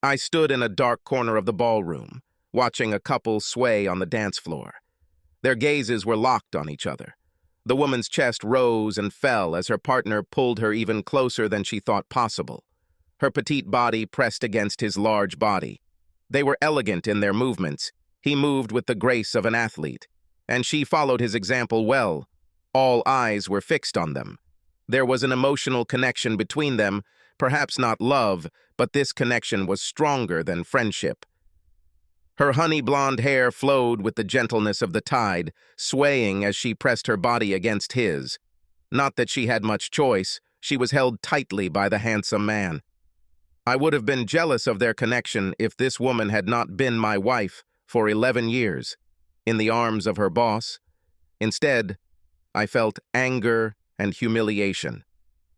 I stood in a dark corner of the ballroom, watching a couple sway on the dance floor. Their gazes were locked on each other. The woman's chest rose and fell as her partner pulled her even closer than she thought possible. Her petite body pressed against his large body. They were elegant in their movements. He moved with the grace of an athlete, and she followed his example well. All eyes were fixed on them. There was an emotional connection between them, perhaps not love, but this connection was stronger than friendship. Her honey blonde hair flowed with the gentleness of the tide, swaying as she pressed her body against his. Not that she had much choice, she was held tightly by the handsome man. I would have been jealous of their connection if this woman had not been my wife for 11 years, in the arms of her boss. Instead, I felt anger and humiliation.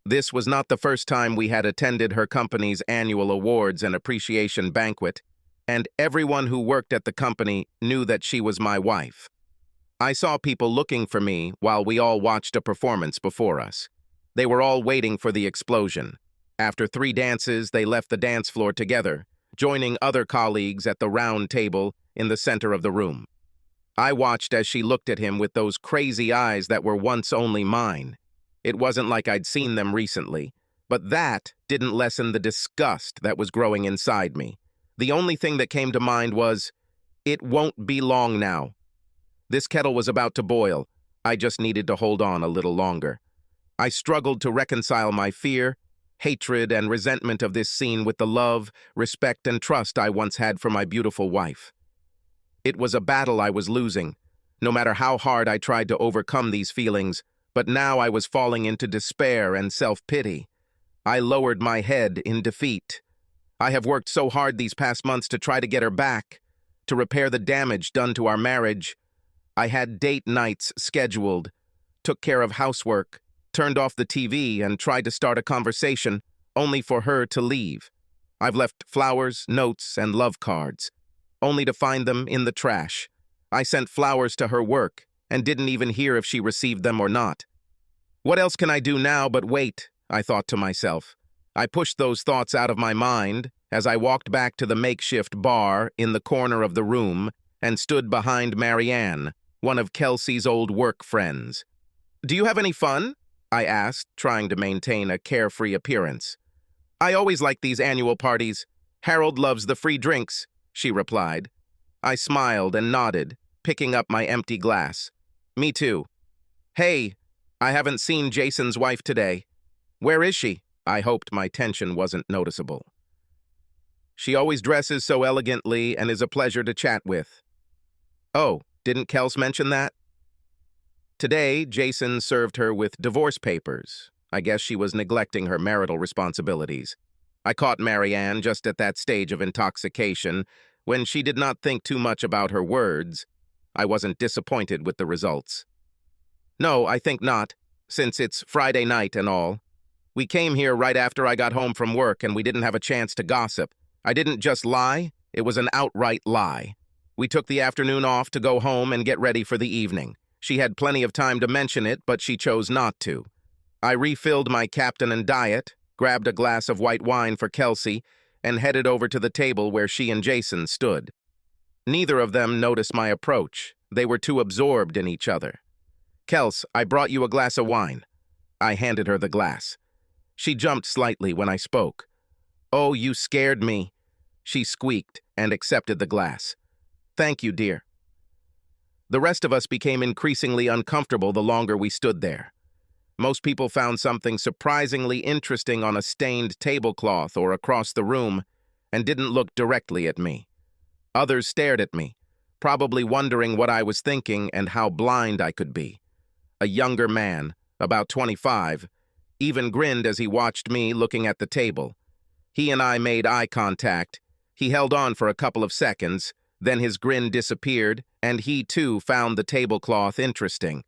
This was not the first time we had attended her company's annual awards and appreciation banquet, and everyone who worked at the company knew that she was my wife. I saw people looking for me while we all watched a performance before us. They were all waiting for the explosion. After 3 dances, they left the dance floor together, joining other colleagues at the round table in the center of the room. I watched as she looked at him with those crazy eyes that were once only mine. It wasn't like I'd seen them recently, but that didn't lessen the disgust that was growing inside me. The only thing that came to mind was, it won't be long now. This kettle was about to boil. I just needed to hold on a little longer. I struggled to reconcile my fear, hatred, and resentment of this scene with the love, respect, and trust I once had for my beautiful wife. It was a battle I was losing, no matter how hard I tried to overcome these feelings, but now I was falling into despair and self-pity. I lowered my head in defeat. I have worked so hard these past months to try to get her back, to repair the damage done to our marriage. I had date nights scheduled, took care of housework, turned off the TV, and tried to start a conversation, only for her to leave. I've left flowers, notes, and love cards, only to find them in the trash. I sent flowers to her work, and didn't even hear if she received them or not. What else can I do now but wait, I thought to myself. I pushed those thoughts out of my mind as I walked back to the makeshift bar in the corner of the room and stood behind Marianne, one of Kelsey's old work friends. "Do you have any fun?" I asked, trying to maintain a carefree appearance. "I always like these annual parties. Harold loves the free drinks," she replied. I smiled and nodded, picking up my empty glass. "Me too. Hey, I haven't seen Jason's wife today. Where is she?" I hoped my tension wasn't noticeable. "She always dresses so elegantly and is a pleasure to chat with." "Oh, didn't Kels mention that?" Today, Jason served her with divorce papers. I guess she was neglecting her marital responsibilities. I caught Marianne just at that stage of intoxication when she did not think too much about her words. I wasn't disappointed with the results. "No, I think not, since it's Friday night and all. We came here right after I got home from work and we didn't have a chance to gossip. I didn't just lie, it was an outright lie. We took the afternoon off to go home and get ready for the evening. She had plenty of time to mention it, but she chose not to. I refilled my Captain and Diet, grabbed a glass of white wine for Kelsey, and headed over to the table where she and Jason stood. Neither of them noticed my approach. They were too absorbed in each other. "Kels, I brought you a glass of wine." I handed her the glass. She jumped slightly when I spoke. "Oh, you scared me," she squeaked and accepted the glass. "Thank you, dear." The rest of us became increasingly uncomfortable the longer we stood there. Most people found something surprisingly interesting on a stained tablecloth or across the room and didn't look directly at me. Others stared at me, probably wondering what I was thinking and how blind I could be. A younger man, about 25, even grinned as he watched me looking at the table. He and I made eye contact. He held on for a couple of seconds, then his grin disappeared, and he too found the tablecloth interesting.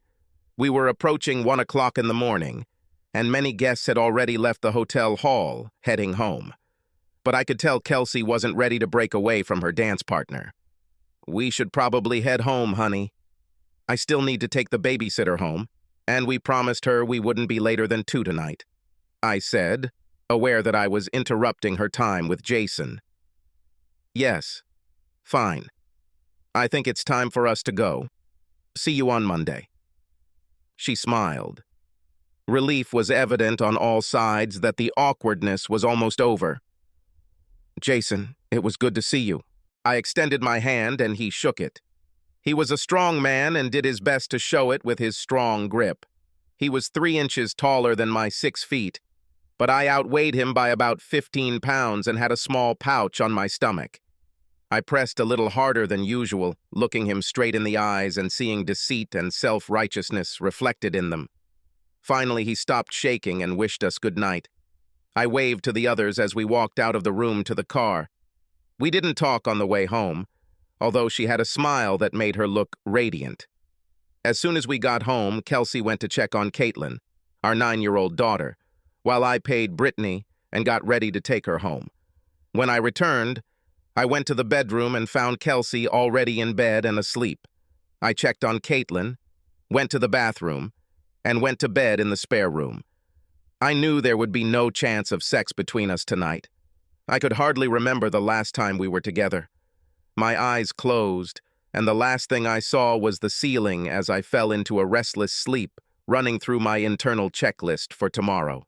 We were approaching 1 o'clock in the morning, and many guests had already left the hotel hall, heading home. But I could tell Kelsey wasn't ready to break away from her dance partner. "We should probably head home, honey. I still need to take the babysitter home, and we promised her we wouldn't be later than 2 tonight," I said, aware that I was interrupting her time with Jason. Yes. Fine. I think it's time for us to go. See you on Monday. She smiled. Relief was evident on all sides that the awkwardness was almost over. Jason, it was good to see you. I extended my hand and he shook it. He was a strong man and did his best to show it with his strong grip. He was 3 inches taller than my 6 feet, but I outweighed him by about 15 pounds and had a small pouch on my stomach. I pressed a little harder than usual, looking him straight in the eyes and seeing deceit and self-righteousness reflected in them. Finally, he stopped shaking and wished us good night. I waved to the others as we walked out of the room to the car. We didn't talk on the way home, although she had a smile that made her look radiant. As soon as we got home, Kelsey went to check on Caitlin, our 9-year-old daughter, while I paid Brittany and got ready to take her home. When I returned, I went to the bedroom and found Kelsey already in bed and asleep. I checked on Caitlin, went to the bathroom, and went to bed in the spare room. I knew there would be no chance of sex between us tonight. I could hardly remember the last time we were together. My eyes closed, and the last thing I saw was the ceiling as I fell into a restless sleep, running through my internal checklist for tomorrow.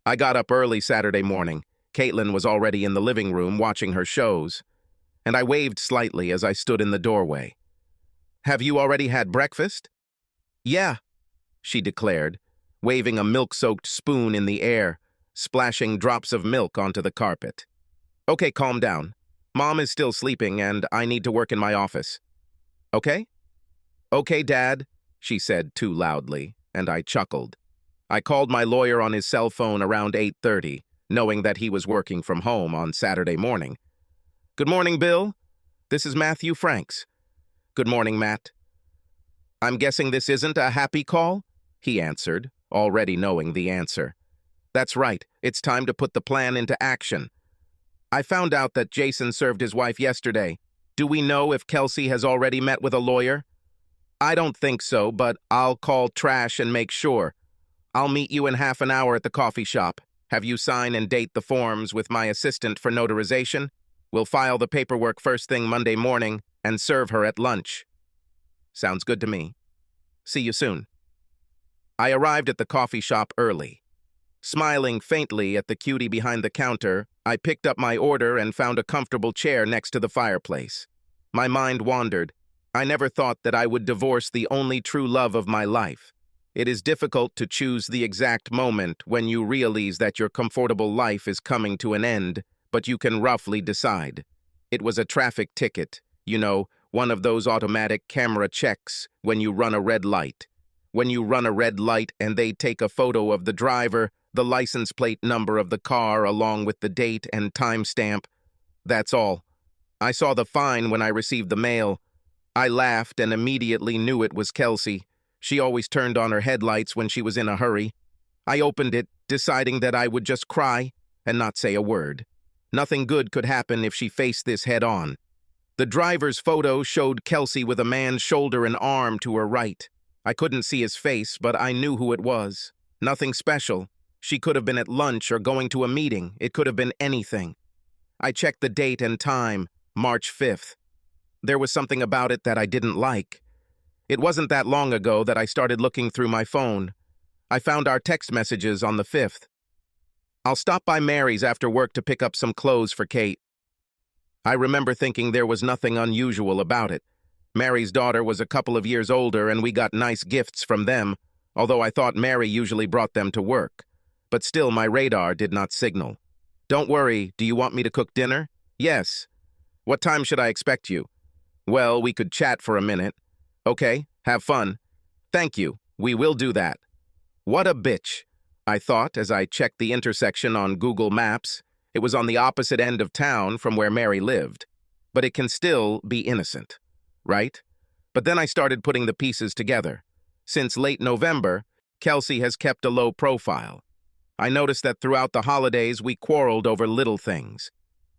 I got up early Saturday morning. Caitlin was already in the living room watching her shows, and I waved slightly as I stood in the doorway. "Have you already had breakfast?" "Yeah," she declared, waving a milk-soaked spoon in the air, splashing drops of milk onto the carpet. "Okay, calm down. Mom is still sleeping and I need to work in my office." "Okay?" "Okay, Dad," she said too loudly, and I chuckled. I called my lawyer on his cell phone around 8:30, knowing that he was working from home on Saturday morning. "Good morning, Bill. This is Matthew Franks." "Good morning, Matt." "I'm guessing this isn't a happy call?" he answered, already knowing the answer. "That's right. It's time to put the plan into action. I found out that Jason served his wife yesterday. Do we know if Kelsey has already met with a lawyer?" "I don't think so, but I'll call Trash and make sure. I'll meet you in half an hour at the coffee shop. Have you sign and date the forms with my assistant for notarization? We'll file the paperwork first thing Monday morning and serve her at lunch." "Sounds good to me. See you soon." I arrived at the coffee shop early. Smiling faintly at the cutie behind the counter, I picked up my order and found a comfortable chair next to the fireplace. My mind wandered. I never thought that I would divorce the only true love of my life. It is difficult to choose the exact moment when you realize that your comfortable life is coming to an end, but you can roughly decide. It was a traffic ticket, one of those automatic camera checks when you run a red light. When you run a red light and they take a photo of the driver, the license plate number of the car along with the date and timestamp. That's all. I saw the fine when I received the mail. I laughed and immediately knew it was Kelsey. She always turned on her headlights when she was in a hurry. I opened it, deciding that I would just cry and not say a word. Nothing good could happen if she faced this head-on. The driver's photo showed Kelsey with a man's shoulder and arm to her right. I couldn't see his face, but I knew who it was. Nothing special. She could have been at lunch or going to a meeting. It could have been anything. I checked the date and time, March 5th. There was something about it that I didn't like. It wasn't that long ago that I started looking through my phone. I found our text messages on the 5th. "I'll stop by Mary's after work to pick up some clothes for Kate." I remember thinking there was nothing unusual about it. Mary's daughter was a couple of years older and we got nice gifts from them, although I thought Mary usually brought them to work. But still my radar did not signal. "Don't worry, do you want me to cook dinner?" "Yes." "What time should I expect you?" "Well, we could chat for a minute." "Okay, have fun." "Thank you, we will do that." What a bitch, I thought as I checked the intersection on Google Maps. It was on the opposite end of town from where Mary lived. But it can still be innocent, right? But then I started putting the pieces together. Since late November, Kelsey has kept a low profile. I noticed that throughout the holidays we quarreled over little things.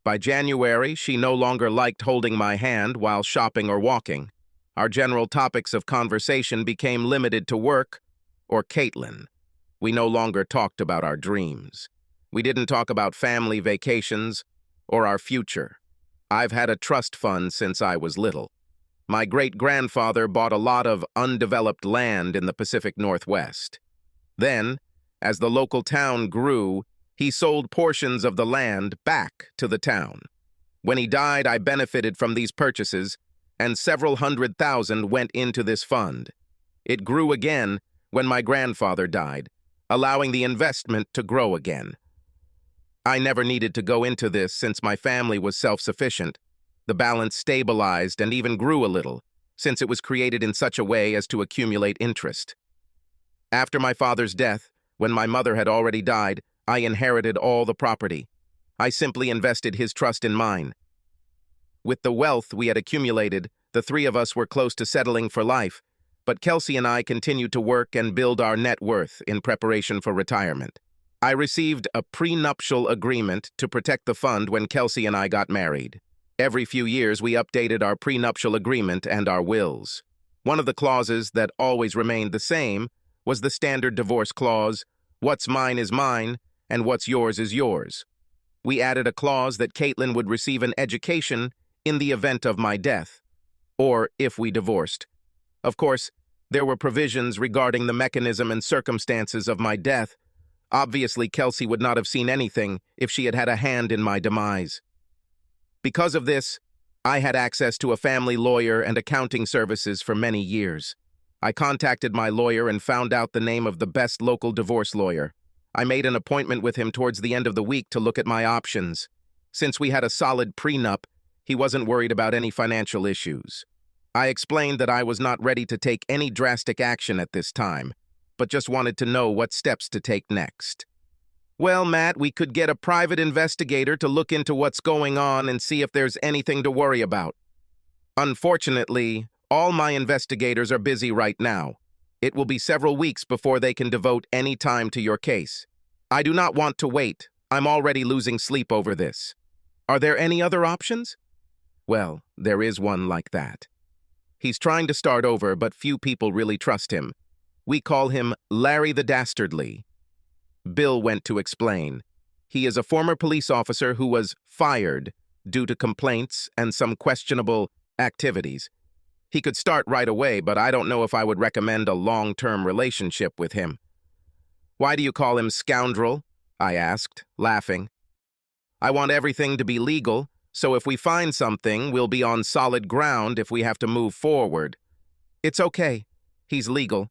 By January, she no longer liked holding my hand while shopping or walking. Our general topics of conversation became limited to work or Caitlin. We no longer talked about our dreams. We didn't talk about family vacations or our future. I've had a trust fund since I was little. My great-grandfather bought a lot of undeveloped land in the Pacific Northwest. Then, as the local town grew, he sold portions of the land back to the town. When he died, I benefited from these purchases, and several $100,000 went into this fund. It grew again when my grandfather died, allowing the investment to grow again. I never needed to go into this since my family was self-sufficient. The balance stabilized and even grew a little, since it was created in such a way as to accumulate interest. After my father's death, when my mother had already died, I inherited all the property. I simply invested his trust in mine. With the wealth we had accumulated, the three of us were close to settling for life, but Kelsey and I continued to work and build our net worth in preparation for retirement. I received a prenuptial agreement to protect the fund when Kelsey and I got married. Every few years, we updated our prenuptial agreement and our wills. One of the clauses that always remained the same was the standard divorce clause, what's mine is mine, and what's yours is yours. We added a clause that Caitlin would receive an education in the event of my death, or if we divorced. Of course, there were provisions regarding the mechanism and circumstances of my death. Obviously, Kelsey would not have seen anything if she had had a hand in my demise. Because of this, I had access to a family lawyer and accounting services for many years. I contacted my lawyer and found out the name of the best local divorce lawyer. I made an appointment with him towards the end of the week to look at my options. Since we had a solid prenup, he wasn't worried about any financial issues. I explained that I was not ready to take any drastic action at this time, but just wanted to know what steps to take next. Well, Matt, we could get a private investigator to look into what's going on and see if there's anything to worry about. Unfortunately, all my investigators are busy right now. It will be several weeks before they can devote any time to your case. I do not want to wait. I'm already losing sleep over this. Are there any other options? Well, there is one like that. He's trying to start over, but few people really trust him. We call him Larry the Dastardly. Bill went to explain. He is a former police officer who was fired due to complaints and some questionable activities. He could start right away, but I don't know if I would recommend a long-term relationship with him. Why do you call him scoundrel? I asked, laughing. I want everything to be legal, so if we find something, we'll be on solid ground if we have to move forward. It's okay. He's legal.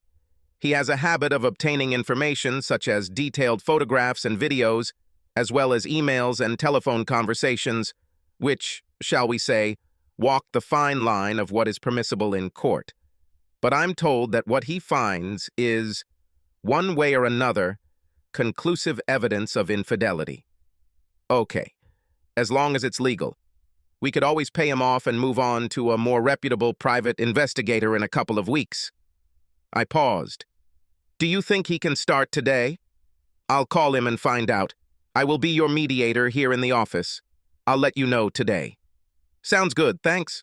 He has a habit of obtaining information such as detailed photographs and videos, as well as emails and telephone conversations, which, shall we say, walk the fine line of what is permissible in court. But I'm told that what he finds is, one way or another, conclusive evidence of infidelity. Okay, as long as it's legal. We could always pay him off and move on to a more reputable private investigator in a couple of weeks. I paused. Do you think he can start today? I'll call him and find out. I will be your mediator here in the office. I'll let you know today. Sounds good, thanks.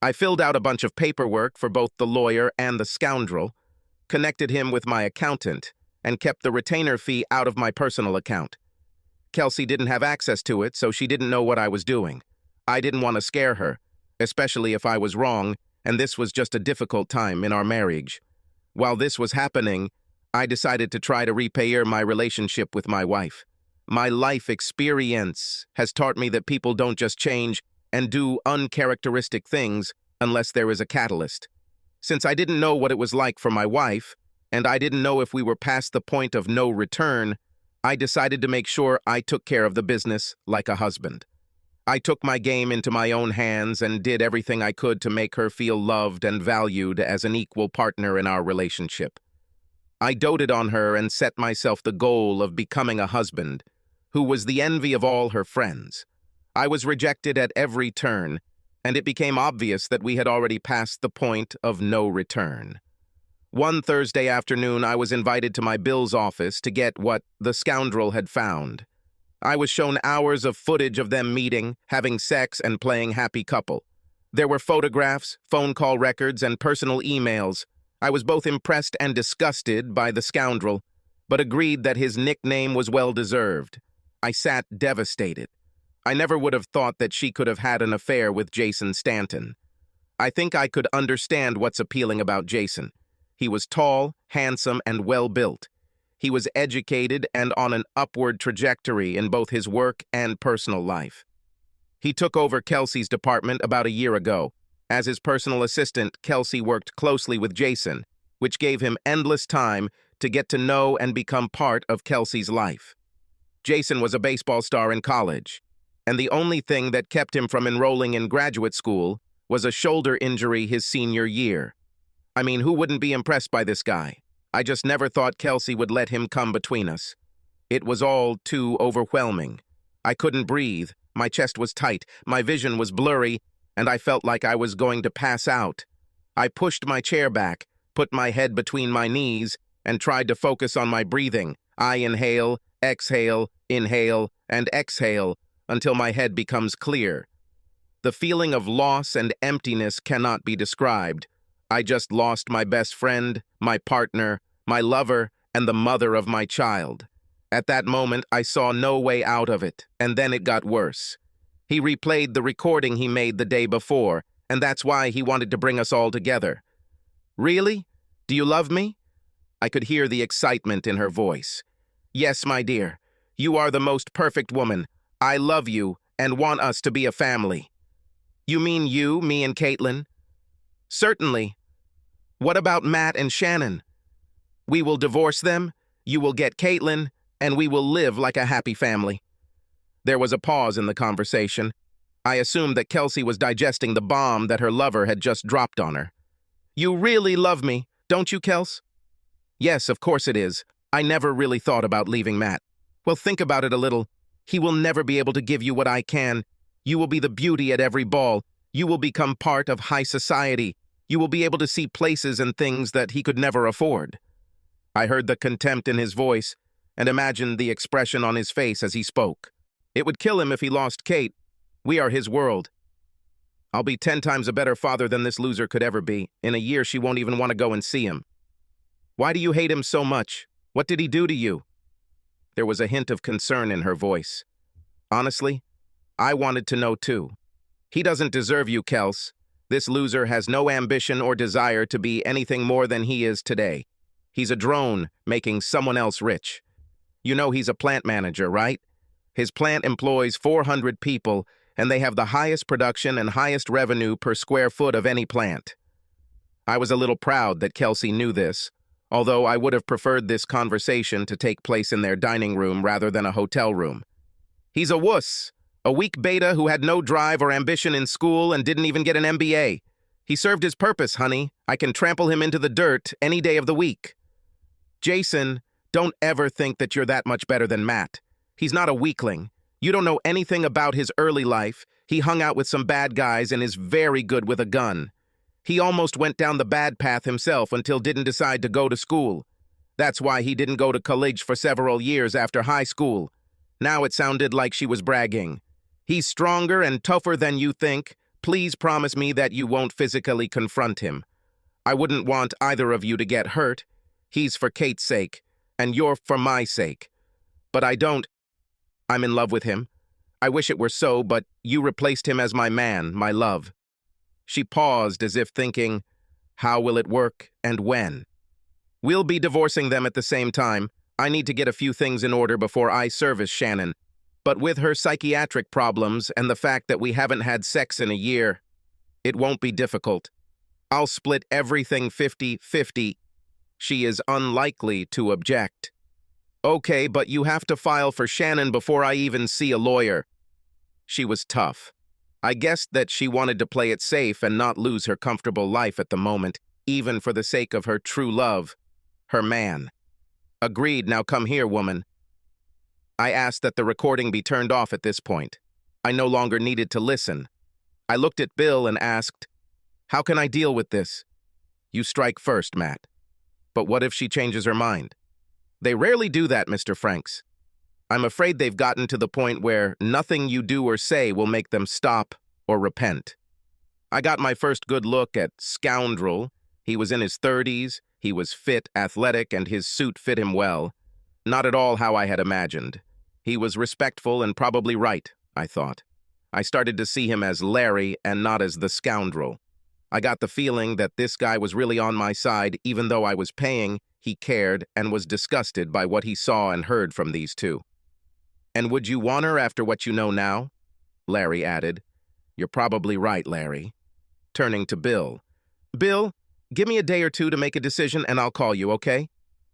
I filled out a bunch of paperwork for both the lawyer and the scoundrel, connected him with my accountant, and kept the retainer fee out of my personal account. Kelsey didn't have access to it, so she didn't know what I was doing. I didn't want to scare her, especially if I was wrong, and this was just a difficult time in our marriage. While this was happening, I decided to try to repair my relationship with my wife. My life experience has taught me that people don't just change and do uncharacteristic things unless there is a catalyst. Since I didn't know what it was like for my wife, and I didn't know if we were past the point of no return, I decided to make sure I took care of the business like a husband. I took my game into my own hands and did everything I could to make her feel loved and valued as an equal partner in our relationship. I doted on her and set myself the goal of becoming a husband, who was the envy of all her friends. I was rejected at every turn, and it became obvious that we had already passed the point of no return. One Thursday afternoon, I was invited to my Bill's office to get what the scoundrel had found. I was shown hours of footage of them meeting, having sex, and playing happy couple. There were photographs, phone call records, and personal emails. I was both impressed and disgusted by the scoundrel, but agreed that his nickname was well-deserved. I sat devastated. I never would have thought that she could have had an affair with Jason Stanton. I think I could understand what's appealing about Jason. He was tall, handsome, and well-built. He was educated and on an upward trajectory in both his work and personal life. He took over Kelsey's department about a year ago. As his personal assistant, Kelsey worked closely with Jason, which gave him endless time to get to know and become part of Kelsey's life. Jason was a baseball star in college, and the only thing that kept him from enrolling in graduate school was a shoulder injury his senior year. I mean, who wouldn't be impressed by this guy? I just never thought Kelsey would let him come between us. It was all too overwhelming. I couldn't breathe, my chest was tight, my vision was blurry, and I felt like I was going to pass out. I pushed my chair back, put my head between my knees, and tried to focus on my breathing. I inhale, inhale, and exhale until my head becomes clear. The feeling of loss and emptiness cannot be described. I just lost my best friend, my partner, my lover, and the mother of my child. At that moment, I saw no way out of it, and then it got worse. He replayed the recording he made the day before, and that's why he wanted to bring us all together. Really? Do you love me? I could hear the excitement in her voice. Yes, my dear. You are the most perfect woman. I love you and want us to be a family. You mean you, me, and Caitlin? Certainly. What about Matt and Shannon? We will divorce them, you will get Caitlin, and we will live like a happy family. There was a pause in the conversation. I assumed that Kelsey was digesting the bomb that her lover had just dropped on her. You really love me, don't you, Kels? Yes, of course it is. I never really thought about leaving Matt. Well, think about it a little. He will never be able to give you what I can. You will be the beauty at every ball. You will become part of high society. You will be able to see places and things that he could never afford. I heard the contempt in his voice and imagined the expression on his face as he spoke. It would kill him if he lost Kate. We are his world. I'll be 10 times a better father than this loser could ever be. In a year, she won't even want to go and see him. Why do you hate him so much? What did he do to you? There was a hint of concern in her voice. Honestly, I wanted to know too. He doesn't deserve you, Kels. This loser has no ambition or desire to be anything more than he is today. He's a drone making someone else rich. You know he's a plant manager, right? His plant employs 400 people, and they have the highest production and highest revenue per square foot of any plant. I was a little proud that Kelsey knew this, although I would have preferred this conversation to take place in their dining room rather than a hotel room. He's a wuss, a weak beta who had no drive or ambition in school and didn't even get an MBA. He served his purpose, honey. I can trample him into the dirt any day of the week. Jason, don't ever think that you're that much better than Matt. He's not a weakling. You don't know anything about his early life. He hung out with some bad guys and is very good with a gun. He almost went down the bad path himself until didn't decide to go to school. That's why he didn't go to college for several years after high school. Now it sounded like she was bragging. He's stronger and tougher than you think. Please promise me that you won't physically confront him. I wouldn't want either of you to get hurt. He's for Kate's sake, and you're for my sake. But I'm in love with him. I wish it were so, but you replaced him as my man, my love. She paused as if thinking, how will it work and when? We'll be divorcing them at the same time. I need to get a few things in order before I service Shannon. But with her psychiatric problems and the fact that we haven't had sex in a year, it won't be difficult. I'll split everything 50-50. She is unlikely to object. Okay, but you have to file for Shannon before I even see a lawyer. She was tough. I guessed that she wanted to play it safe and not lose her comfortable life at the moment, even for the sake of her true love, her man. Agreed, now come here, woman. I asked that the recording be turned off at this point. I no longer needed to listen. I looked at Bill and asked, how can I deal with this? You strike first, Matt. But what if she changes her mind? They rarely do that, Mr. Franks. I'm afraid they've gotten to the point where nothing you do or say will make them stop or repent. I got my first good look at Scoundrel. He was in his 30s, he was fit, athletic, and his suit fit him well. Not at all how I had imagined. He was respectful and probably right, I thought. I started to see him as Larry and not as the scoundrel. I got the feeling that this guy was really on my side. Even though I was paying, he cared and was disgusted by what he saw and heard from these two. "And would you want her after what you know now?" Larry added. "You're probably right, Larry." Turning to Bill. "Bill, give me a day or two to make a decision and I'll call you, okay?"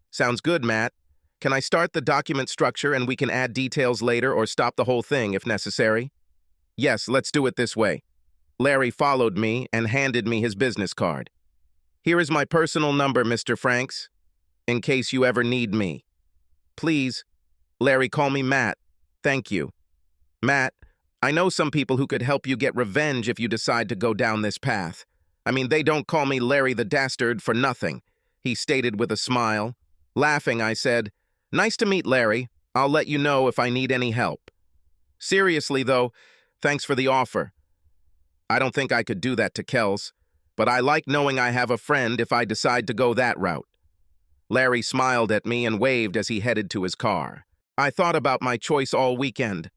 "Sounds good, Matt. Can I start the document structure and we can add details later or stop the whole thing if necessary?" "Yes, let's do it this way." Larry followed me and handed me his business card. "Here is my personal number, Mr. Franks, in case you ever need me." "Please, Larry, call me Matt. Thank you." "Matt, I know some people who could help you get revenge if you decide to go down this path. I mean, they don't call me Larry the Dastard for nothing," he stated with a smile. Laughing, I said, "Nice to meet Larry. I'll let you know if I need any help." "Seriously, though, thanks for the offer. I don't think I could do that to Kels, but I like knowing I have a friend if I decide to go that route." Larry smiled at me and waved as he headed to his car. I thought about my choice all weekend.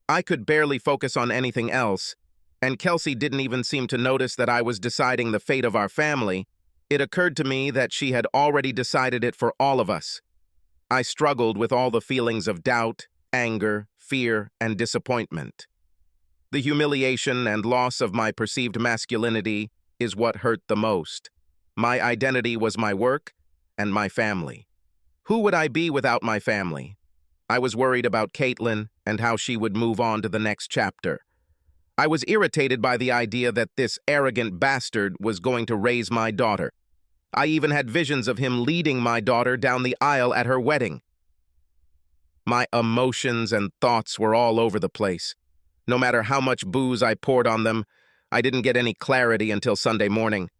I could barely focus on anything else, and Kelsey didn't even seem to notice that I was deciding the fate of our family. It occurred to me that she had already decided it for all of us. I struggled with all the feelings of doubt, anger, fear, and disappointment. The humiliation and loss of my perceived masculinity is what hurt the most. My identity was my work and my family. Who would I be without my family? I was worried about Caitlin and how she would move on to the next chapter. I was irritated by the idea that this arrogant bastard was going to raise my daughter. I even had visions of him leading my daughter down the aisle at her wedding. My emotions and thoughts were all over the place. No matter how much booze I poured on them, I didn't get any clarity until Sunday morning.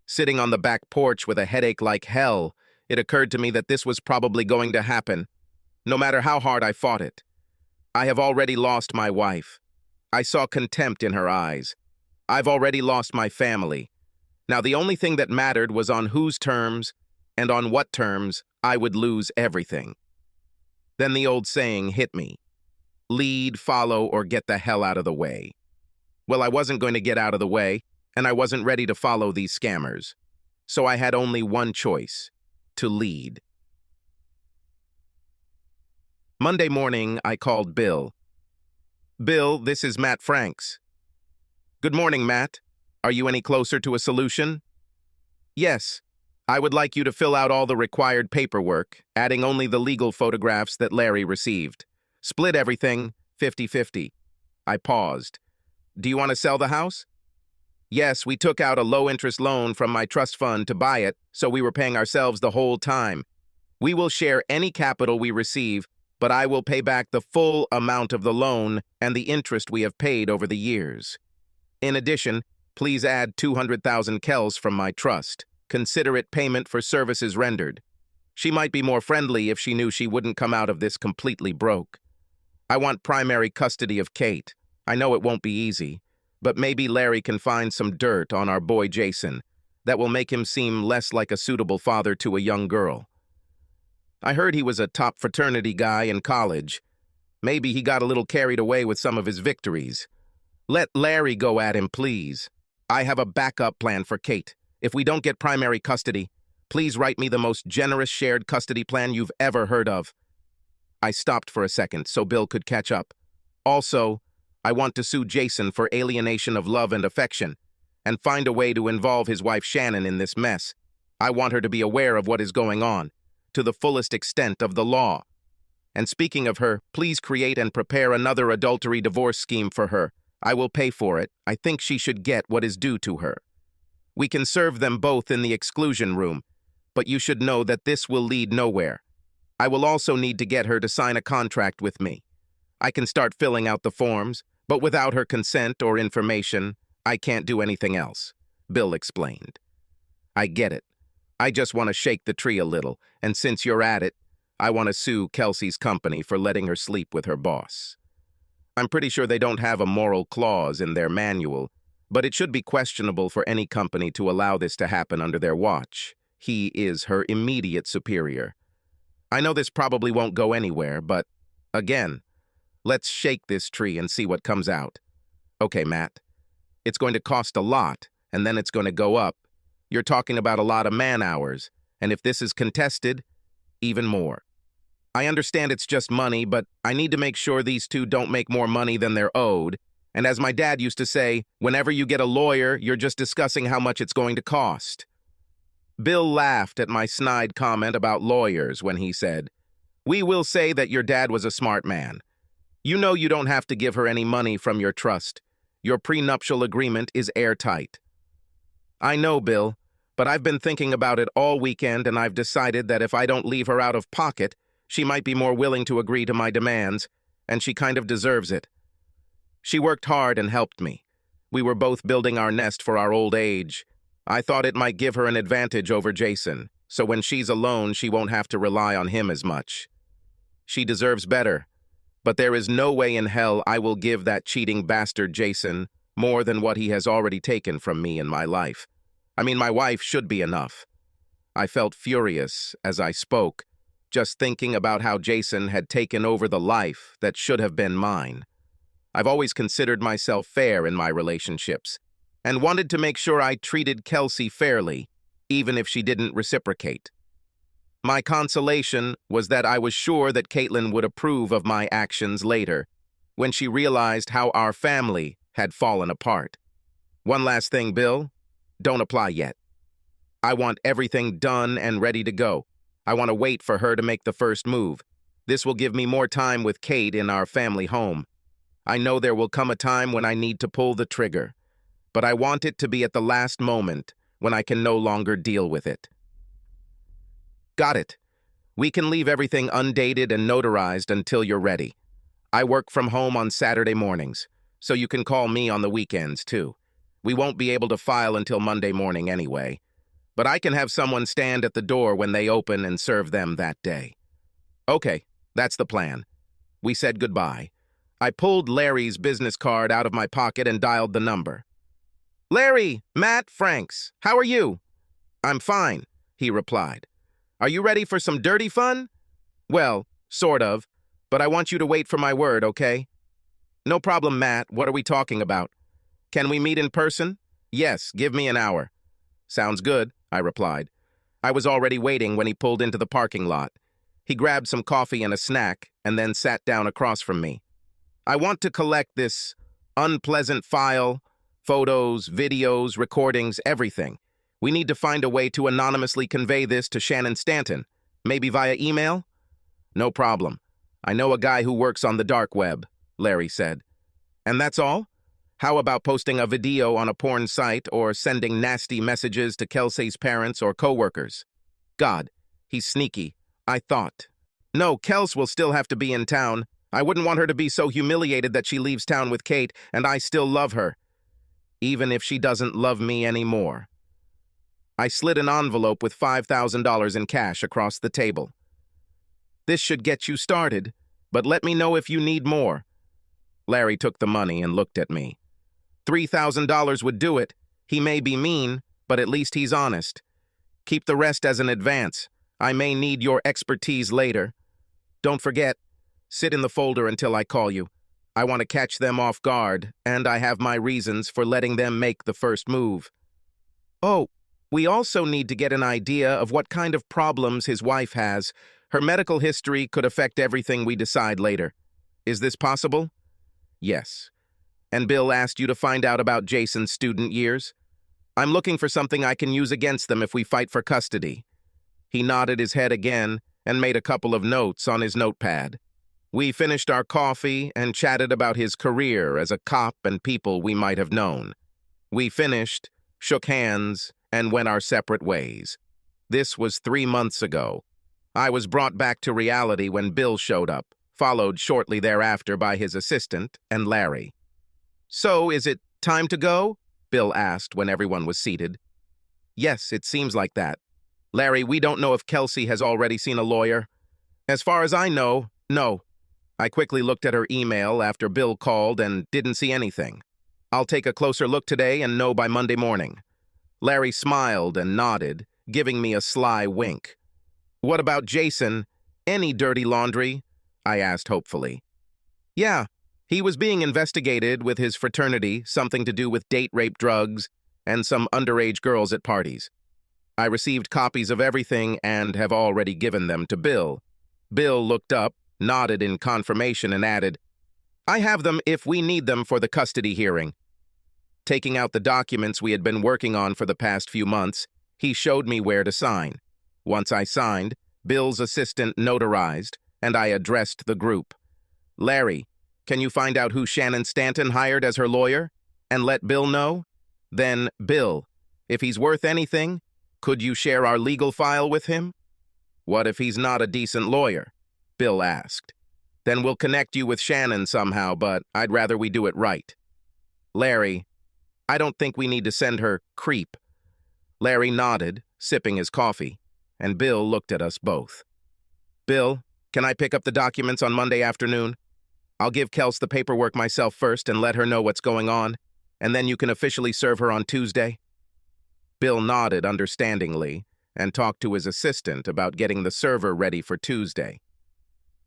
Sitting on the back porch with a headache like hell, it occurred to me that this was probably going to happen, no matter how hard I fought it. I have already lost my wife. I saw contempt in her eyes. I've already lost my family. Now the only thing that mattered was on whose terms and on what terms I would lose everything. Then the old saying hit me. Lead, follow, or get the hell out of the way. Well, I wasn't going to get out of the way, and I wasn't ready to follow these scammers. So I had only one choice: to lead. Monday morning, I called Bill. "Bill, this is Matt Franks." "Good morning, Matt. Are you any closer to a solution?" "Yes. I would like you to fill out all the required paperwork, adding only the legal photographs that Larry received. Split everything, 50-50. I paused. "Do you want to sell the house?" "Yes, we took out a low-interest loan from my trust fund to buy it, so we were paying ourselves the whole time. We will share any capital we receive, but I will pay back the full amount of the loan and the interest we have paid over the years. In addition, please add 200,000 Kels from my trust. Consider it payment for services rendered. She might be more friendly if she knew she wouldn't come out of this completely broke. I want primary custody of Kate. I know it won't be easy, but maybe Larry can find some dirt on our boy Jason that will make him seem less like a suitable father to a young girl. I heard he was a top fraternity guy in college. Maybe he got a little carried away with some of his victories. Let Larry go at him, please. I have a backup plan for Kate. If we don't get primary custody, please write me the most generous shared custody plan you've ever heard of." I stopped for a second so Bill could catch up. "Also, I want to sue Jason for alienation of love and affection, and find a way to involve his wife Shannon in this mess. I want her to be aware of what is going on, to the fullest extent of the law. And speaking of her, please create and prepare another adultery divorce scheme for her. I will pay for it. I think she should get what is due to her. We can serve them both in the exclusion room, but you should know that this will lead nowhere. I will also need to get her to sign a contract with me. I can start filling out the forms, but without her consent or information, I can't do anything else," Bill explained. "I get it. I just want to shake the tree a little, and since you're at it, I want to sue Kelsey's company for letting her sleep with her boss. I'm pretty sure they don't have a moral clause in their manual, but it should be questionable for any company to allow this to happen under their watch. He is her immediate superior. I know this probably won't go anywhere, but Again, let's shake this tree and see what comes out. Okay, Matt. It's going to cost a lot, and then it's going to go up. You're talking about a lot of man-hours, and if this is contested, even more. I understand it's just money, but I need to make sure these two don't make more money than they're owed. And as my dad used to say, whenever you get a lawyer, you're just discussing how much it's going to cost. Bill laughed at my snide comment about lawyers when he said, "We will say that your dad was a smart man. You know you don't have to give her any money from your trust. Your prenuptial agreement is airtight." I know, Bill, but I've been thinking about it all weekend, and I've decided that if I don't leave her out of pocket, she might be more willing to agree to my demands, and she kind of deserves it. She worked hard and helped me. We were both building our nest for our old age. I thought it might give her an advantage over Jason, so when she's alone, she won't have to rely on him as much. She deserves better, but there is no way in hell I will give that cheating bastard Jason more than what he has already taken from me in my life. I mean, my wife should be enough. I felt furious as I spoke, just thinking about how Jason had taken over the life that should have been mine. I've always considered myself fair in my relationships, and wanted to make sure I treated Kelsey fairly, even if she didn't reciprocate. My consolation was that I was sure that Caitlin would approve of my actions later, when she realized how our family had fallen apart. One last thing, Bill. Don't apply yet. I want everything done and ready to go. I want to wait for her to make the first move. This will give me more time with Kate in our family home. I know there will come a time when I need to pull the trigger, but I want it to be at the last moment when I can no longer deal with it. Got it. We can leave everything undated and notarized until you're ready. I work from home on Saturday mornings, so you can call me on the weekends, too. We won't be able to file until Monday morning anyway, but I can have someone stand at the door when they open and serve them that day. Okay, that's the plan. We said goodbye. I pulled Larry's business card out of my pocket and dialed the number. "Larry, Matt Franks, how are you?" "I'm fine," he replied. "Are you ready for some dirty fun?" "Well, sort of, but I want you to wait for my word, okay?" "No problem, Matt. What are we talking about?" "Can we meet in person?" "Yes, give me an hour." "Sounds good," I replied. I was already waiting when he pulled into the parking lot. He grabbed some coffee and a snack, and then sat down across from me. "I want to collect this unpleasant file, photos, videos, recordings, everything. We need to find a way to anonymously convey this to Shannon Stanton, maybe via email?" "No problem. I know a guy who works on the dark web," Larry said. "And that's all? How about posting a video on a porn site or sending nasty messages to Kelsey's parents or coworkers?" God, he's sneaky, I thought. "No, Kels will still have to be in town. I wouldn't want her to be so humiliated that she leaves town with Kate, and I still love her, even if she doesn't love me anymore." I slid an envelope with $5,000 in cash across the table. "This should get you started, but let me know if you need more." Larry took the money and looked at me. $3,000 would do it. He may be mean, but at least he's honest. Keep the rest as an advance. I may need your expertise later. Don't forget, sit in the folder until I call you. I want to catch them off guard, and I have my reasons for letting them make the first move. Oh, we also need to get an idea of what kind of problems his wife has. Her medical history could affect everything we decide later. Is this possible? Yes. And Bill asked you to find out about Jason's student years? I'm looking for something I can use against them if we fight for custody. He nodded his head again and made a couple of notes on his notepad. We finished our coffee and chatted about his career as a cop and people we might have known. We finished, shook hands, and went our separate ways. This was 3 months ago. I was brought back to reality when Bill showed up, followed shortly thereafter by his assistant and Larry. "So, is it time to go?" Bill asked when everyone was seated. "Yes, it seems like that. Larry, we don't know if Kelsey has already seen a lawyer. As far as I know, no." I quickly looked at her email after Bill called and didn't see anything. "I'll take a closer look today and know by Monday morning." Larry smiled and nodded, giving me a sly wink. "What about Jason? Any dirty laundry?" I asked hopefully. Yeah, he was being investigated with his fraternity, something to do with date rape drugs, and some underage girls at parties. I received copies of everything and have already given them to Bill. Bill looked up, nodded in confirmation, and added, I have them if we need them for the custody hearing. Taking out the documents we had been working on for the past few months, he showed me where to sign. Once I signed, Bill's assistant notarized, and I addressed the group. Larry, can you find out who Shannon Stanton hired as her lawyer? And let Bill know? Then, Bill, if he's worth anything, could you share our legal file with him? What if he's not a decent lawyer? Bill asked. Then we'll connect you with Shannon somehow, but I'd rather we do it right. Larry, I don't think we need to send her creep. Larry nodded, sipping his coffee, and Bill looked at us both. Bill, can I pick up the documents on Monday afternoon? I'll give Kels the paperwork myself first and let her know what's going on, and then you can officially serve her on Tuesday. Bill nodded understandingly and talked to his assistant about getting the server ready for Tuesday.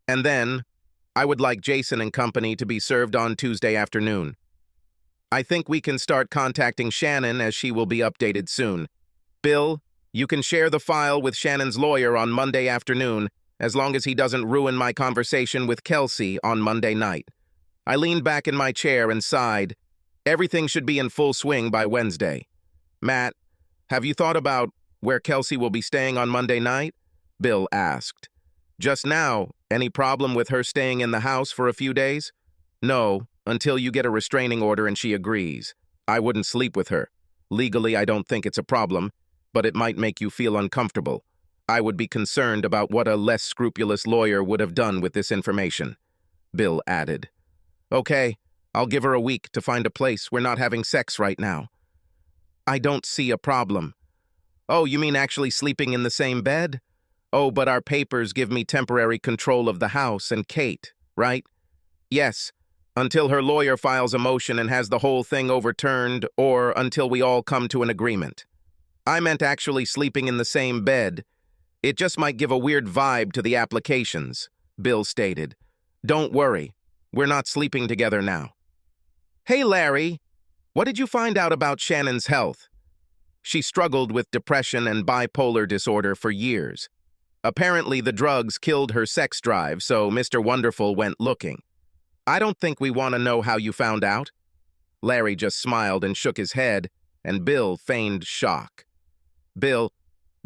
And then, I would like Jason and company to be served on Tuesday afternoon. I think we can start contacting Shannon as she will be updated soon. Bill, you can share the file with Shannon's lawyer on Monday afternoon, as long as he doesn't ruin my conversation with Kelsey on Monday night. I leaned back in my chair and sighed. Everything should be in full swing by Wednesday. Matt, have you thought about where Kelsey will be staying on Monday night? Bill asked. Just now, any problem with her staying in the house for a few days? No, until you get a restraining order and she agrees. I wouldn't sleep with her. Legally, I don't think it's a problem, but it might make you feel uncomfortable. I would be concerned about what a less scrupulous lawyer would have done with this information. Bill added. Okay, I'll give her a week to find a place. We're not having sex right now. I don't see a problem. Oh, you mean actually sleeping in the same bed? Oh, but our papers give me temporary control of the house and Kate, right? Yes, until her lawyer files a motion and has the whole thing overturned, or until we all come to an agreement. I meant actually sleeping in the same bed. It just might give a weird vibe to the applications, Bill stated. Don't worry, we're not sleeping together now. Hey, Larry, what did you find out about Shannon's health? She struggled with depression and bipolar disorder for years. Apparently, the drugs killed her sex drive, so Mr. Wonderful went looking. I don't think we want to know how you found out. Larry just smiled and shook his head, and Bill feigned shock. Bill,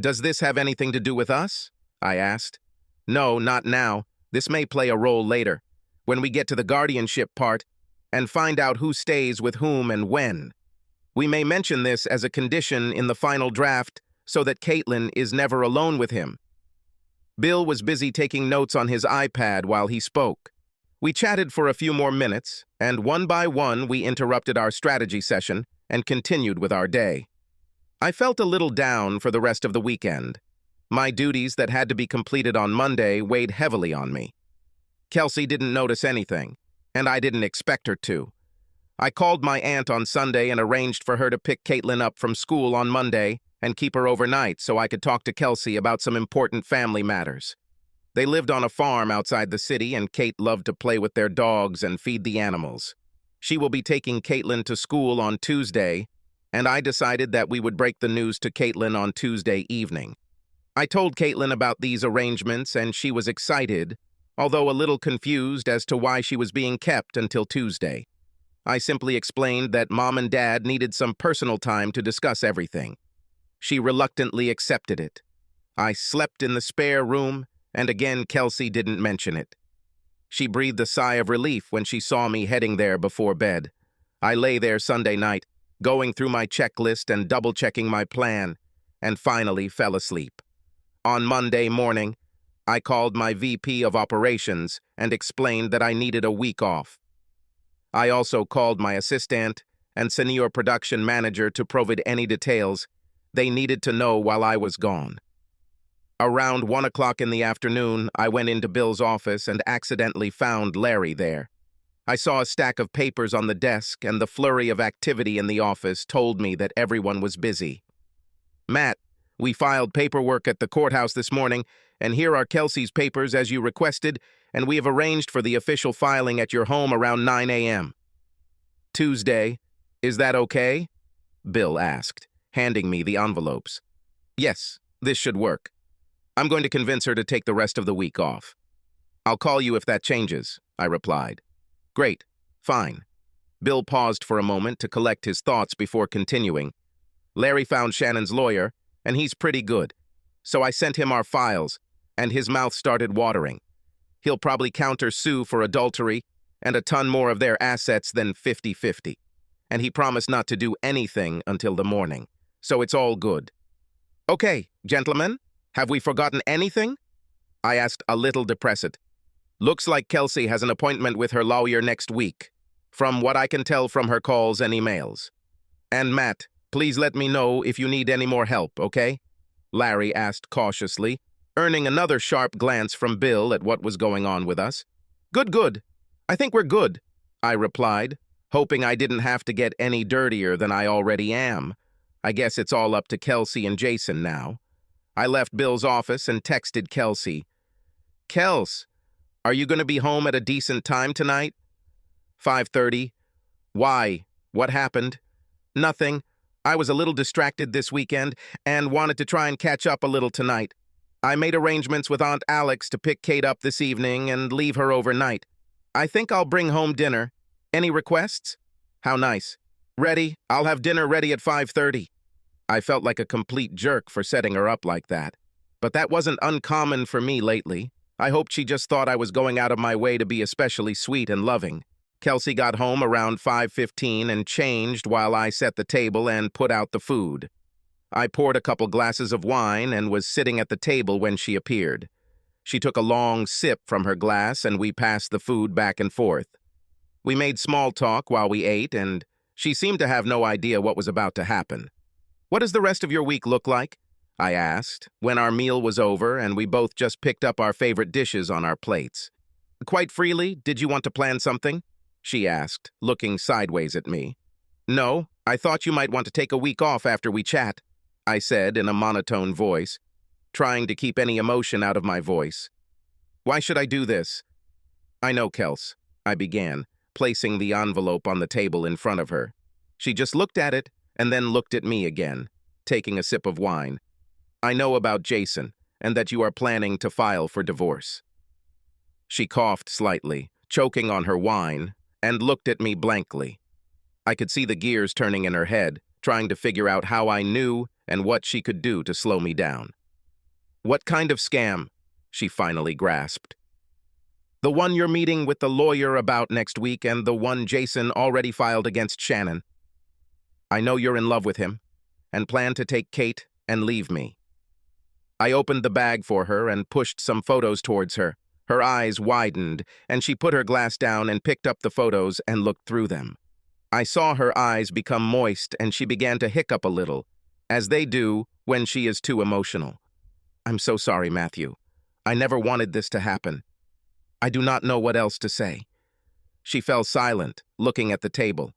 does this have anything to do with us? I asked. No, not now. This may play a role later, when we get to the guardianship part, and find out who stays with whom and when. We may mention this as a condition in the final draft so that Caitlin is never alone with him. Bill was busy taking notes on his iPad while he spoke. We chatted for a few more minutes, and one by one we interrupted our strategy session and continued with our day. I felt a little down for the rest of the weekend. My duties that had to be completed on Monday weighed heavily on me. Kelsey didn't notice anything, and I didn't expect her to. I called my aunt on Sunday and arranged for her to pick Caitlin up from school on Monday and keep her overnight so I could talk to Kelsey about some important family matters. They lived on a farm outside the city, and Kate loved to play with their dogs and feed the animals. She will be taking Caitlin to school on Tuesday, and I decided that we would break the news to Caitlin on Tuesday evening. I told Caitlin about these arrangements, and she was excited, although a little confused as to why she was being kept until Tuesday. I simply explained that Mom and Dad needed some personal time to discuss everything. She reluctantly accepted it. I slept in the spare room, and again Kelsey didn't mention it. She breathed a sigh of relief when she saw me heading there before bed. I lay there Sunday night, going through my checklist and double-checking my plan, and finally fell asleep. On Monday morning, I called my VP of Operations and explained that I needed a week off. I also called my assistant and senior production manager to provide any details they needed to know while I was gone. Around 1 o'clock in the afternoon, I went into Bill's office and accidentally found Larry there. I saw a stack of papers on the desk, and the flurry of activity in the office told me that everyone was busy. Matt, we filed paperwork at the courthouse this morning, and here are Kelsey's papers as you requested, and we have arranged for the official filing at your home around 9 a.m. Tuesday. Is that okay? Bill asked, handing me the envelopes. Yes, this should work. I'm going to convince her to take the rest of the week off. I'll call you if that changes, I replied. Great, fine. Bill paused for a moment to collect his thoughts before continuing. Larry found Shannon's lawyer, and he's pretty good. So I sent him our files, and his mouth started watering. He'll probably counter-sue for adultery and a ton more of their assets than 50-50. And he promised not to do anything until the morning. So it's all good. Okay, gentlemen, have we forgotten anything? I asked, a little depressed. Looks like Kelsey has an appointment with her lawyer next week, from what I can tell from her calls and emails. And Matt, please let me know if you need any more help, okay? Larry asked cautiously, earning another sharp glance from Bill at what was going on with us. Good. I think we're good, I replied, hoping I didn't have to get any dirtier than I already am. I guess it's all up to Kelsey and Jason now. I left Bill's office and texted Kelsey. Kels, are you going to be home at a decent time tonight? 5:30. Why? What happened? Nothing. I was a little distracted this weekend and wanted to try and catch up a little tonight. I made arrangements with Aunt Alex to pick Kate up this evening and leave her overnight. I think I'll bring home dinner. Any requests? How nice. Ready? I'll have dinner ready at 5:30. I felt like a complete jerk for setting her up like that. But that wasn't uncommon for me lately. I hoped she just thought I was going out of my way to be especially sweet and loving. Kelsey got home around 5:15 and changed while I set the table and put out the food. I poured a couple glasses of wine and was sitting at the table when she appeared. She took a long sip from her glass and we passed the food back and forth. We made small talk while we ate and she seemed to have no idea what was about to happen. What does the rest of your week look like? I asked, when our meal was over and we both just picked up our favorite dishes on our plates. Quite freely, did you want to plan something? She asked, looking sideways at me. No, I thought you might want to take a week off after we chat, I said in a monotone voice, trying to keep any emotion out of my voice. Why should I do this? I know, Kels, I began, placing the envelope on the table in front of her. She just looked at it and then looked at me again, taking a sip of wine. I know about Jason and that you are planning to file for divorce. She coughed slightly, choking on her wine, and looked at me blankly. I could see the gears turning in her head, trying to figure out how I knew and what she could do to slow me down. What kind of scam? She finally grasped. The one you're meeting with the lawyer about next week and the one Jason already filed against Shannon. I know you're in love with him and plan to take Kate and leave me. I opened the bag for her and pushed some photos towards her. Her eyes widened, and she put her glass down and picked up the photos and looked through them. I saw her eyes become moist, and she began to hiccup a little, as they do when she is too emotional. I'm so sorry, Matthew. I never wanted this to happen. I do not know what else to say. She fell silent, looking at the table.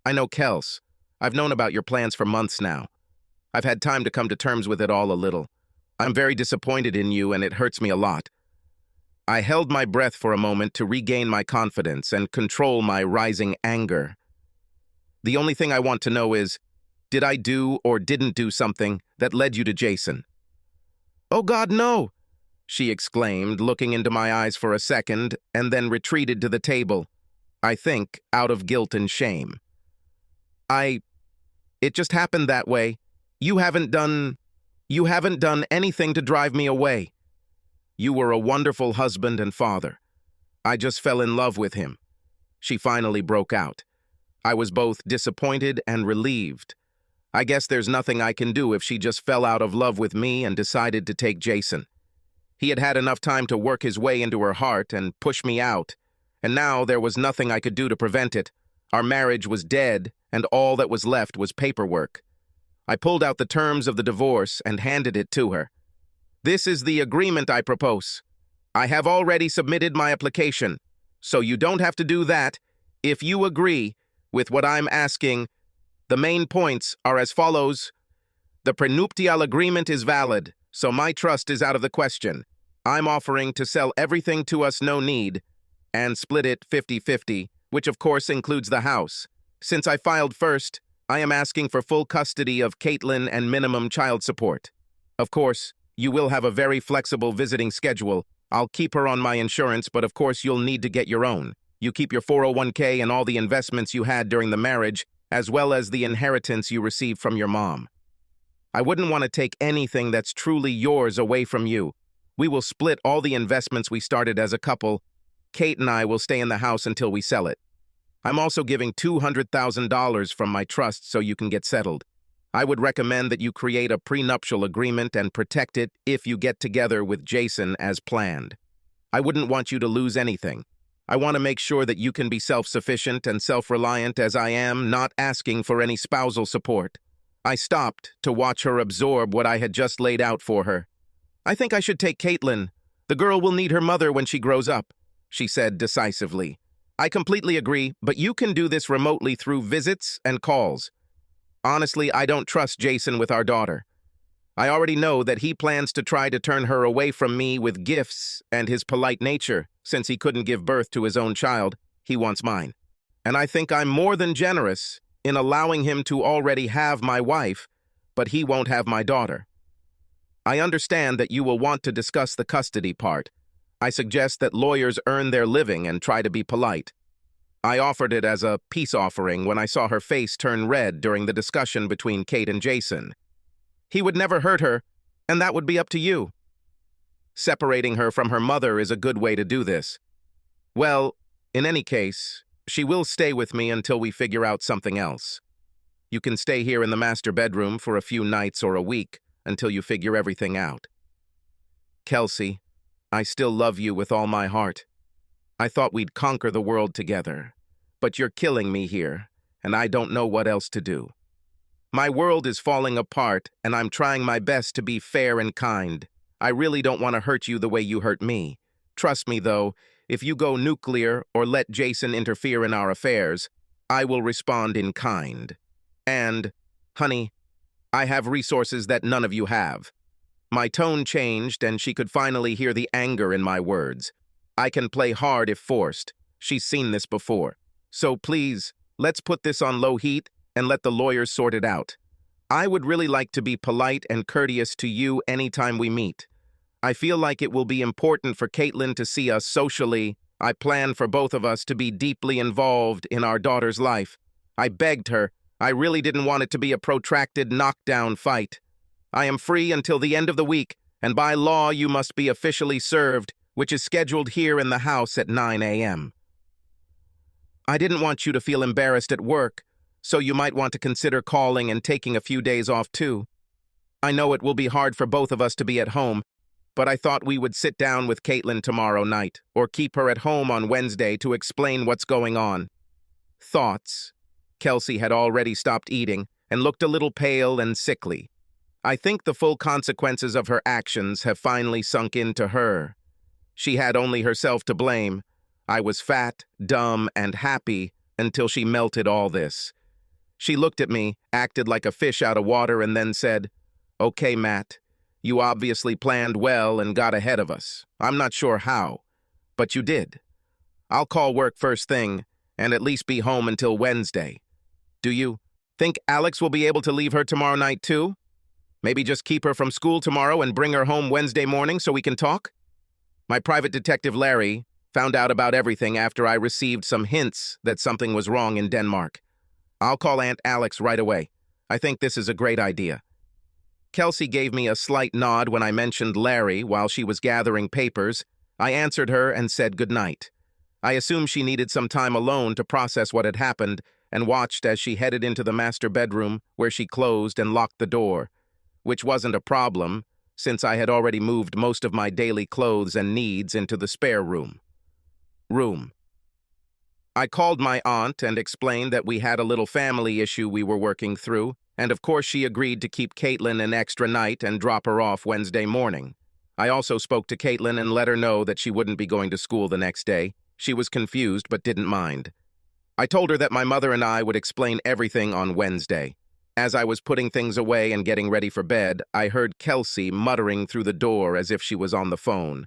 I know, Kels. I've known about your plans for months now. I've had time to come to terms with it all a little. I'm very disappointed in you, and it hurts me a lot. I held my breath for a moment to regain my confidence and control my rising anger. The only thing I want to know is, did I do or didn't do something that led you to Jason? Oh God, no! She exclaimed, looking into my eyes for a second, and then retreated to the table, I think, out of guilt and shame. It just happened that way. You haven't done anything to drive me away. You were a wonderful husband and father. I just fell in love with him. She finally broke out. I was both disappointed and relieved. I guess there's nothing I can do if she just fell out of love with me and decided to take Jason. He had had enough time to work his way into her heart and push me out, and now there was nothing I could do to prevent it. Our marriage was dead, and all that was left was paperwork. I pulled out the terms of the divorce and handed it to her. This is the agreement I propose. I have already submitted my application, so you don't have to do that. If you agree with what I'm asking, the main points are as follows. The prenuptial agreement is valid, so my trust is out of the question. I'm offering to sell everything to us no need and split it 50-50, which of course includes the house. Since I filed first, I am asking for full custody of Caitlin and minimum child support. Of course, you will have a very flexible visiting schedule. I'll keep her on my insurance, but of course you'll need to get your own. You keep your 401k and all the investments you had during the marriage, as well as the inheritance you received from your mom. I wouldn't want to take anything that's truly yours away from you. We will split all the investments we started as a couple. Kate and I will stay in the house until we sell it. I'm also giving $200,000 from my trust so you can get settled. I would recommend that you create a prenuptial agreement and protect it if you get together with Jason as planned. I wouldn't want you to lose anything. I want to make sure that you can be self-sufficient and self-reliant as I am, not asking for any spousal support. I stopped to watch her absorb what I had just laid out for her. I think I should take Caitlin. The girl will need her mother when she grows up, she said decisively. I completely agree, but you can do this remotely through visits and calls. Honestly, I don't trust Jason with our daughter. I already know that he plans to try to turn her away from me with gifts and his polite nature. Since he couldn't give birth to his own child, he wants mine. And I think I'm more than generous in allowing him to already have my wife, but he won't have my daughter. I understand that you will want to discuss the custody part. I suggest that lawyers earn their living and try to be polite. I offered it as a peace offering when I saw her face turn red during the discussion between Kate and Jason. He would never hurt her, and that would be up to you. Separating her from her mother is a good way to do this. Well, in any case, she will stay with me until we figure out something else. You can stay here in the master bedroom for a few nights or a week until you figure everything out. Kelsey, I still love you with all my heart. I thought we'd conquer the world together, but you're killing me here, and I don't know what else to do. My world is falling apart, and I'm trying my best to be fair and kind. I really don't want to hurt you the way you hurt me. Trust me, though, if you go nuclear or let Jason interfere in our affairs, I will respond in kind. And, honey, I have resources that none of you have. My tone changed, and she could finally hear the anger in my words. I can play hard if forced. She's seen this before. So please, let's put this on low heat and let the lawyers sort it out. I would really like to be polite and courteous to you anytime we meet. I feel like it will be important for Caitlin to see us socially. I plan for both of us to be deeply involved in our daughter's life. I begged her. I really didn't want it to be a protracted knockdown fight. I am free until the end of the week, and by law you must be officially served, which is scheduled here in the house at 9 a.m. I didn't want you to feel embarrassed at work, so you might want to consider calling and taking a few days off too. I know it will be hard for both of us to be at home, but I thought we would sit down with Caitlin tomorrow night, or keep her at home on Wednesday to explain what's going on. Thoughts. Kelsey had already stopped eating and looked a little pale and sickly. I think the full consequences of her actions have finally sunk into her. She had only herself to blame. I was fat, dumb, and happy until she melted all this. She looked at me, acted like a fish out of water, and then said, "Okay, Matt, you obviously planned well and got ahead of us. I'm not sure how, but you did. I'll call work first thing and at least be home until Wednesday. Do you think Alex will be able to leave her tomorrow night too? Maybe just keep her from school tomorrow and bring her home Wednesday morning so we can talk?" My private detective Larry found out about everything after I received some hints that something was wrong in Denmark. I'll call Aunt Alex right away. I think this is a great idea. Kelsey gave me a slight nod when I mentioned Larry while she was gathering papers. I answered her and said goodnight. I assumed she needed some time alone to process what had happened and watched as she headed into the master bedroom where she closed and locked the door, which wasn't a problem since I had already moved most of my daily clothes and needs into the spare room. I called my aunt and explained that we had a little family issue we were working through, and of course she agreed to keep Caitlin an extra night and drop her off Wednesday morning. I also spoke to Caitlin and let her know that she wouldn't be going to school the next day. She was confused but didn't mind. I told her that my mother and I would explain everything on Wednesday. As I was putting things away and getting ready for bed, I heard Kelsey muttering through the door as if she was on the phone.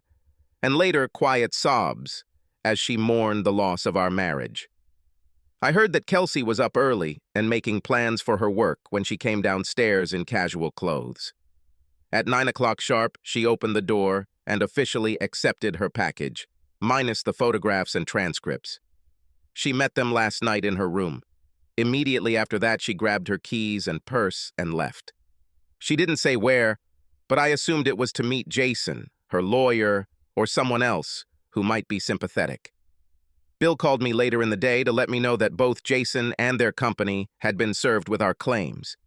and later quiet sobs as she mourned the loss of our marriage. I heard that Kelsey was up early and making plans for her work when she came downstairs in casual clothes. At 9 o'clock sharp, she opened the door and officially accepted her package, minus the photographs and transcripts. She met them last night in her room. Immediately after that, she grabbed her keys and purse and left. She didn't say where, but I assumed it was to meet Jason, her lawyer, or someone else who might be sympathetic. Bill called me later in the day to let me know that both Jason and their company had been served with our claims.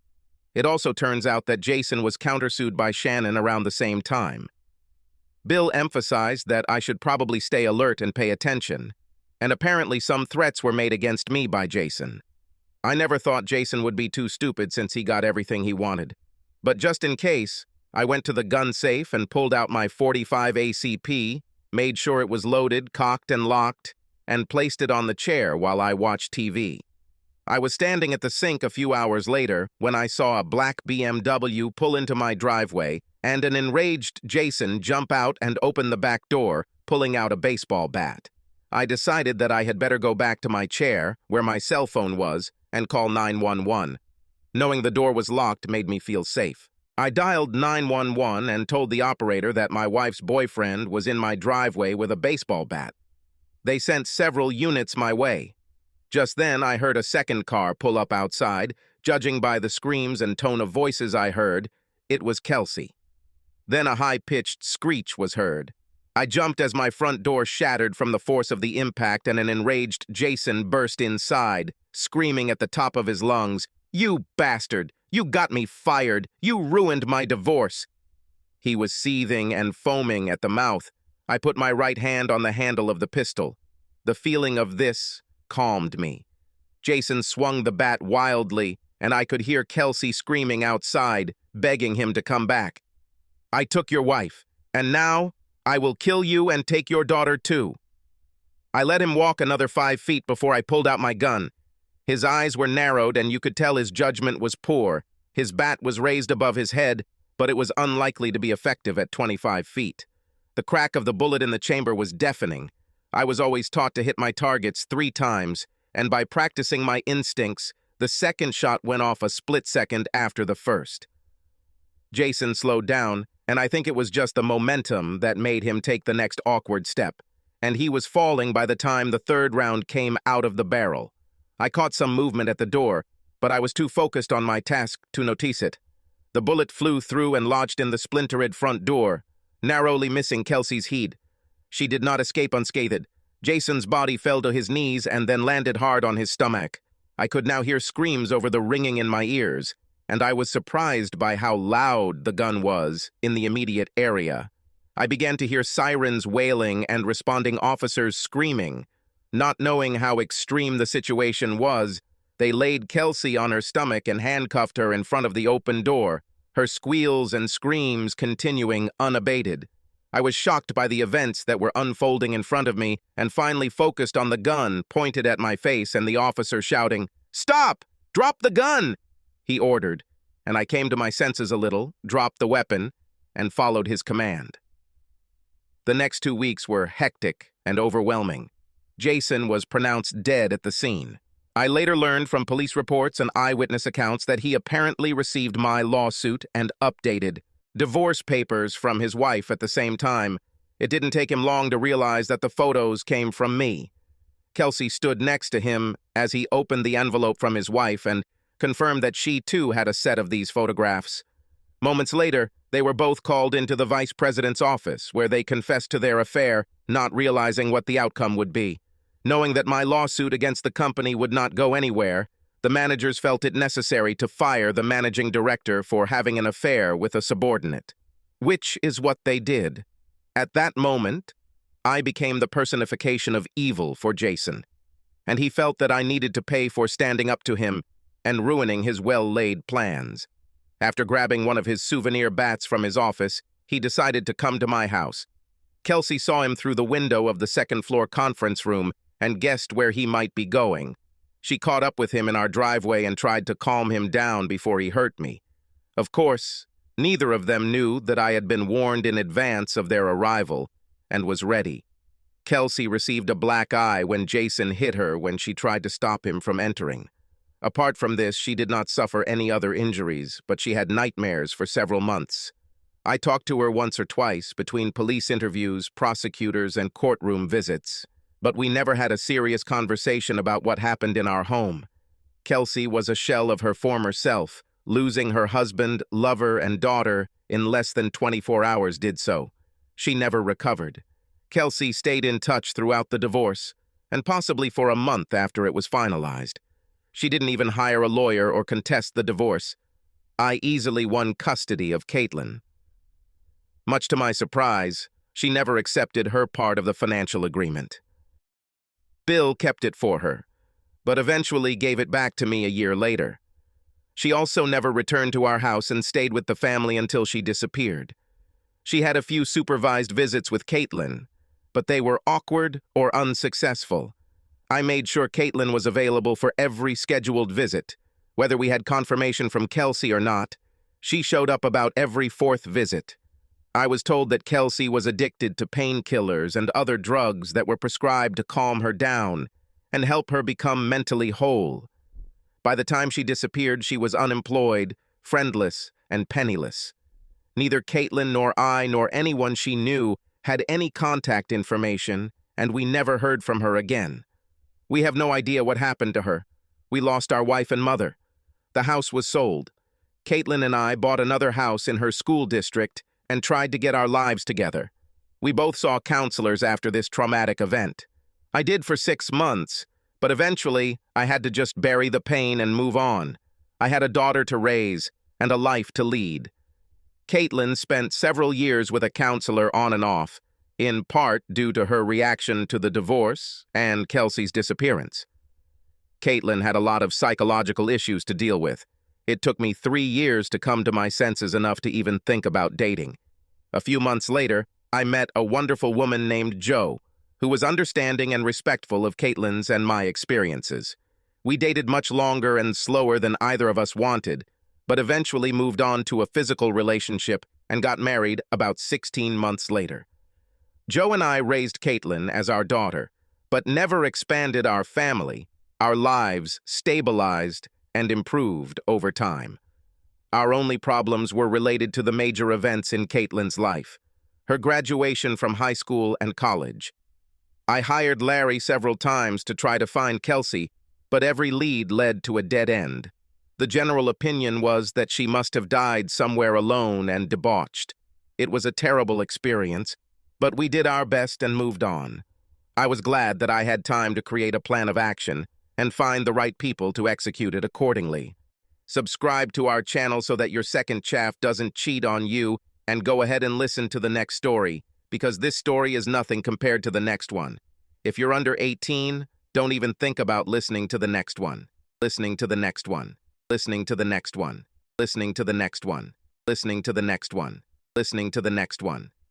It also turns out that Jason was countersued by Shannon around the same time. Bill emphasized that I should probably stay alert and pay attention, and apparently some threats were made against me by Jason. I never thought Jason would be too stupid since he got everything he wanted. But just in case, I went to the gun safe and pulled out my .45 ACP, made sure it was loaded, cocked, and locked, and placed it on the chair while I watched TV. I was standing at the sink a few hours later when I saw a black BMW pull into my driveway and an enraged Jason jump out and open the back door, pulling out a baseball bat. I decided that I had better go back to my chair, where my cell phone was, and call 911. Knowing the door was locked made me feel safe. I dialed 911 and told the operator that my wife's boyfriend was in my driveway with a baseball bat. They sent several units my way. Just then, I heard a second car pull up outside. Judging by the screams and tone of voices I heard, it was Kelsey. Then a high-pitched screech was heard. I jumped as my front door shattered from the force of the impact and an enraged Jason burst inside, screaming at the top of his lungs, "You bastard! You got me fired! You ruined my divorce!" He was seething and foaming at the mouth. I put my right hand on the handle of the pistol. The feeling of this calmed me. Jason swung the bat wildly, and I could hear Kelsey screaming outside, begging him to come back. "I took your wife, and now I will kill you and take your daughter too." I let him walk another 5 feet before I pulled out my gun. His eyes were narrowed, and you could tell his judgment was poor. His bat was raised above his head, but it was unlikely to be effective at 25 feet. The crack of the bullet in the chamber was deafening. I was always taught to hit my targets 3 times, and by practicing my instincts, the second shot went off a split second after the first. Jason slowed down, and I think it was just the momentum that made him take the next awkward step, and he was falling by the time the third round came out of the barrel. I caught some movement at the door, but I was too focused on my task to notice it. The bullet flew through and lodged in the splintered front door, narrowly missing Kelsey's head. She did not escape unscathed. Jason's body fell to his knees and then landed hard on his stomach. I could now hear screams over the ringing in my ears, and I was surprised by how loud the gun was in the immediate area. I began to hear sirens wailing and responding officers screaming. Not knowing how extreme the situation was, they laid Kelsey on her stomach and handcuffed her in front of the open door, her squeals and screams continuing unabated. I was shocked by the events that were unfolding in front of me and finally focused on the gun pointed at my face and the officer shouting, "Stop! Drop the gun!" he ordered, and I came to my senses a little, dropped the weapon, and followed his command. The next 2 weeks were hectic and overwhelming. Jason was pronounced dead at the scene. I later learned from police reports and eyewitness accounts that he apparently received my lawsuit and updated divorce papers from his wife at the same time. It didn't take him long to realize that the photos came from me. Kelsey stood next to him as he opened the envelope from his wife and confirmed that she too had a set of these photographs. Moments later, they were both called into the vice president's office, where they confessed to their affair, not realizing what the outcome would be. Knowing that my lawsuit against the company would not go anywhere, the managers felt it necessary to fire the managing director for having an affair with a subordinate. Which is what they did. At that moment, I became the personification of evil for Jason, and he felt that I needed to pay for standing up to him and ruining his well-laid plans. After grabbing one of his souvenir bats from his office, he decided to come to my house. Kelsey saw him through the window of the second-floor conference room and guessed where he might be going. She caught up with him in our driveway and tried to calm him down before he hurt me. Of course, neither of them knew that I had been warned in advance of their arrival, and was ready. Kelsey received a black eye when Jason hit her when she tried to stop him from entering. Apart from this, she did not suffer any other injuries, but she had nightmares for several months. I talked to her once or twice between police interviews, prosecutors, and courtroom visits, but we never had a serious conversation about what happened in our home. Kelsey was a shell of her former self, losing her husband, lover, and daughter in less than 24 hours did so. She never recovered. Kelsey stayed in touch throughout the divorce, and possibly for a month after it was finalized. She didn't even hire a lawyer or contest the divorce. I easily won custody of Caitlin. Much to my surprise, she never accepted her part of the financial agreement. Bill kept it for her, but eventually gave it back to me a year later. She also never returned to our house and stayed with the family until she disappeared. She had a few supervised visits with Caitlin, but they were awkward or unsuccessful. I made sure Caitlin was available for every scheduled visit. Whether we had confirmation from Kelsey or not, she showed up about every fourth visit. I was told that Kelsey was addicted to painkillers and other drugs that were prescribed to calm her down and help her become mentally whole. By the time she disappeared, she was unemployed, friendless, and penniless. Neither Caitlin nor I nor anyone she knew had any contact information, and we never heard from her again. We have no idea what happened to her. We lost our wife and mother. The house was sold. Caitlin and I bought another house in her school district and tried to get our lives together. We both saw counselors after this traumatic event. I did for 6 months, but eventually I had to just bury the pain and move on. I had a daughter to raise and a life to lead. Caitlin spent several years with a counselor on and off, in part due to her reaction to the divorce and Kelsey's disappearance. Caitlin had a lot of psychological issues to deal with. It took me 3 years to come to my senses enough to even think about dating. A few months later, I met a wonderful woman named Jo, who was understanding and respectful of Caitlin's and my experiences. We dated much longer and slower than either of us wanted, but eventually moved on to a physical relationship and got married about 16 months later. Jo and I raised Caitlin as our daughter, but never expanded our family. Our lives stabilized and improved over time. Our only problems were related to the major events in Caitlin's life: her graduation from high school and college. I hired Larry several times to try to find Kelsey, but every lead led to a dead end. The general opinion was that she must have died somewhere alone and debauched. It was a terrible experience, but we did our best and moved on. I was glad that I had time to create a plan of action and find the right people to execute it accordingly. Subscribe to our channel so that your second chaff doesn't cheat on you, and go ahead and listen to the next story, because this story is nothing compared to the next one. If you're under 18, don't even think about listening to the next one. Listening to the next one. Listening to the next one. Listening to the next one. Listening to the next one. Listening to the next one.